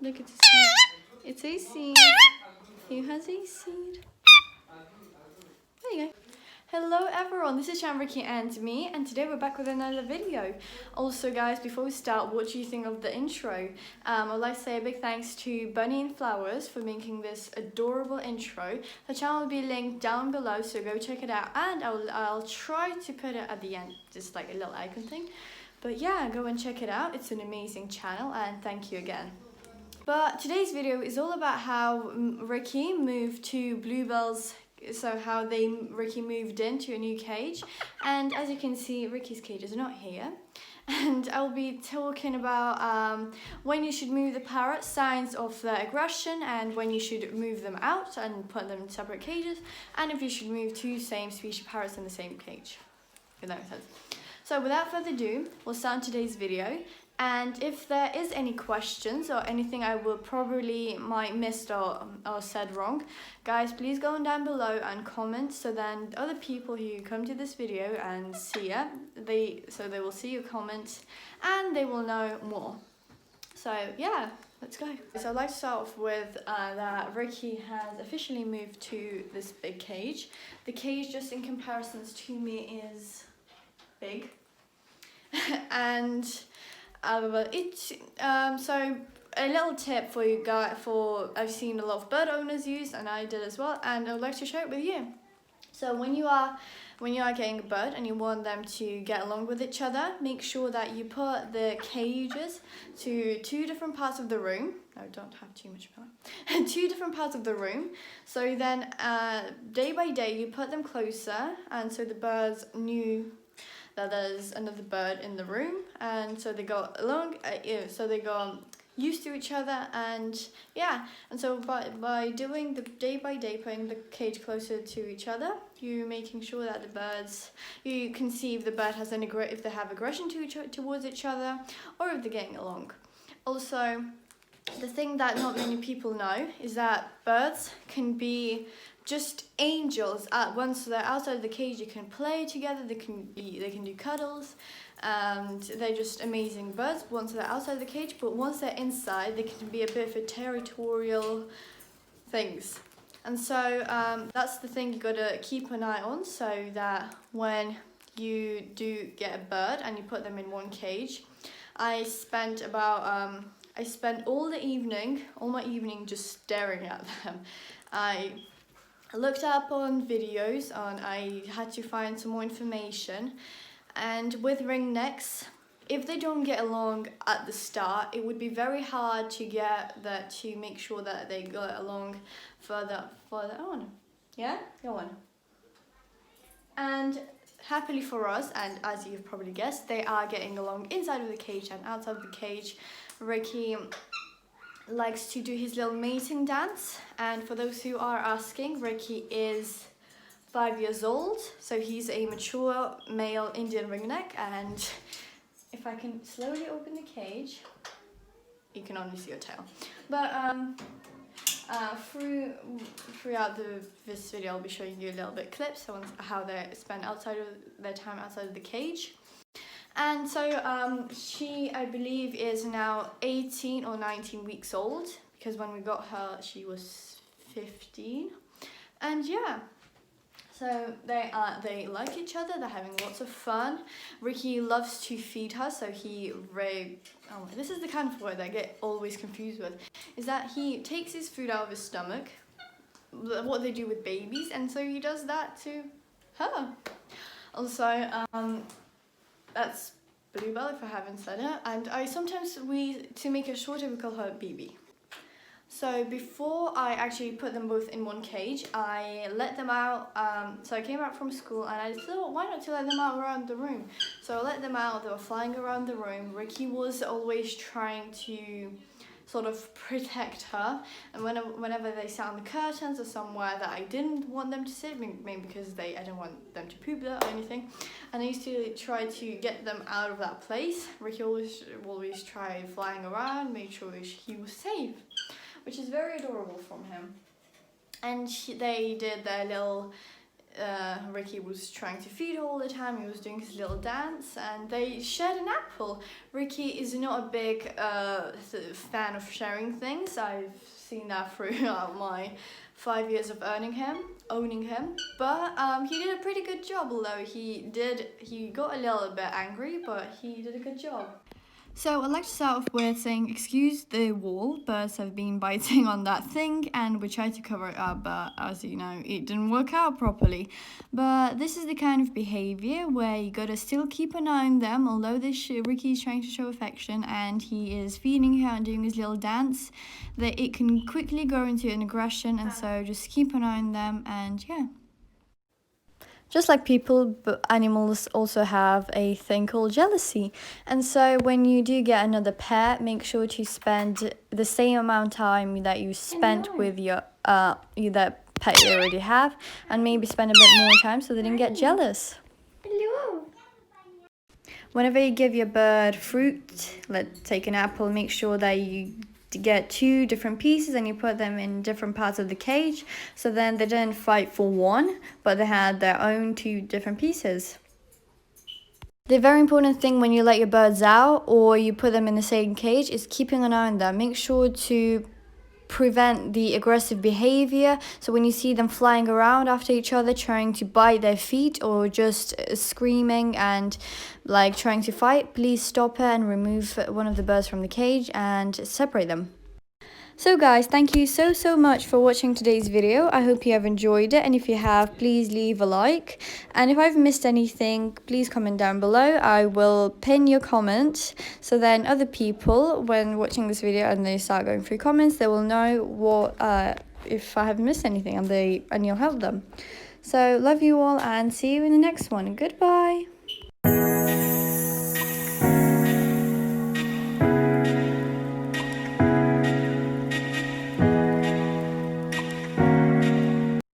Look at the seed. It's a seed. Who has a seed? There you go. Hello everyone, this is Riki and me, and today we're back with another video. Also guys, before we start, what do you think of the intro? I'd like to say a big thanks to Bunny and Flowers for making this adorable intro. The channel will be linked down below, so go check it out, and I'll try to put it at the end, just like a little icon thing. But yeah, go and check it out, it's an amazing channel, and thank you again. But today's video is all about how Riki moved to Bluebell's, so how Riki moved into a new cage. And as you can see, Riki's cage is not here. And I'll be talking about when you should move the parrots, signs of their aggression, and when you should move them out and put them in separate cages, and if you should move two same species parrots in the same cage. If that makes sense. So without further ado, we'll start today's video. And if there is any questions or anything I will probably might missed or said wrong, guys, please go on down below and comment, so then other people who come to this video and see it, they will see your comments and they will know more. So yeah, let's go. So I'd like to start off with that Riki has officially moved to this big cage. The cage, just in comparisons to me, is big. And so a little tip for you guys, I've seen a lot of bird owners use, and I did as well, and I'd like to share it with you. So when you are getting a bird and you want them to get along with each other, make sure that you put the cages to two different parts of the room. No, don't have too much power. Two different parts of the room. So then day by day you put them closer, and so the birds knew that there's another bird in the room, and so they go along, so they go used to each other, and yeah, and so by doing the day by day, putting the cage closer to each other, you're making sure that the birds, you can see if the bird has if they have aggression towards each other, or if they're getting along. Also, the thing that not many people know is that birds can be just angels. Once they're outside of the cage, they can play together, they can do cuddles, and they're just amazing birds once they're outside of the cage. But once they're inside, they can be a bit of a territorial things. And so that's the thing you gotta keep an eye on, so that when you do get a bird and you put them in one cage. I spent all my evening just staring at them. I looked up on videos, I had to find some more information, and with ringnecks, if they don't get along at the start, it would be very hard to get that, to make sure that they go along further on. Yeah, go on. And happily for us, and as you've probably guessed, they are getting along inside of the cage and outside of the cage. Riki likes to do his little mating dance, and for those who are asking, Riki is 5 years old, so he's a mature male Indian ringneck. And if I can slowly open the cage, you can only see your tail, but throughout this video I'll be showing you a little bit clips on how they spend their time outside of the cage. And so she, I believe, is now 18 or 19 weeks old, because when we got her she was 15. And yeah, so they like each other, they're having lots of fun. Riki loves to feed her, so this is the kind of word I get always confused with, is that he takes his food out of his stomach, what they do with babies, and so he does that to her. Also, that's Bluebell, if I haven't said it, and to make it shorter, we call her BB. So before I actually put them both in one cage, I let them out, so I came out from school and I thought, why not to let them out around the room? So I let them out, they were flying around the room. Riki was always trying to sort of protect her, and whenever they sat on the curtains or somewhere that I didn't want them to sit, maybe because I didn't want them to poop there or anything, and I used to try to get them out of that place. Riki always tried flying around, made sure he was safe, which is very adorable from him. And they did their little Riki was trying to feed all the time. He was doing his little dance, and they shared an apple. Riki is not a big fan of sharing things. I've seen that throughout my 5 years of owning him. But he did a pretty good job. Although he got a little bit angry, but he did a good job. So I'd like to start off with saying, excuse the wall, birds have been biting on that thing and we tried to cover it up, but as you know, it didn't work out properly. But this is the kind of behavior where you gotta still keep an eye on them, although Riki is trying to show affection and he is feeding her and doing his little dance, that it can quickly go into an aggression, and so just keep an eye on them, and yeah. Just like people, but animals also have a thing called jealousy. And so when you do get another pet, make sure to spend the same amount of time that you spent with your that pet you already have, and maybe spend a bit more time so they don't get jealous. Hello. Whenever you give your bird fruit, let's take an apple, make sure that you get 2 different pieces and you put them in different parts of the cage, so then they didn't fight for one, but they had their own 2 different pieces. The very important thing when you let your birds out or you put them in the same cage is keeping an eye on them. Make sure to prevent the aggressive behavior, so when you see them flying around after each other trying to bite their feet or just screaming and like trying to fight, please stop it and remove one of the birds from the cage and separate them. So guys, thank you so much for watching today's video. I hope you have enjoyed it, and if you have, please leave a like, and if I've missed anything, please comment down below. I will pin your comment, so then other people, when watching this video and they start going through comments, they will know what if I have missed anything, and you'll help them. So love you all and see you in the next one. Goodbye.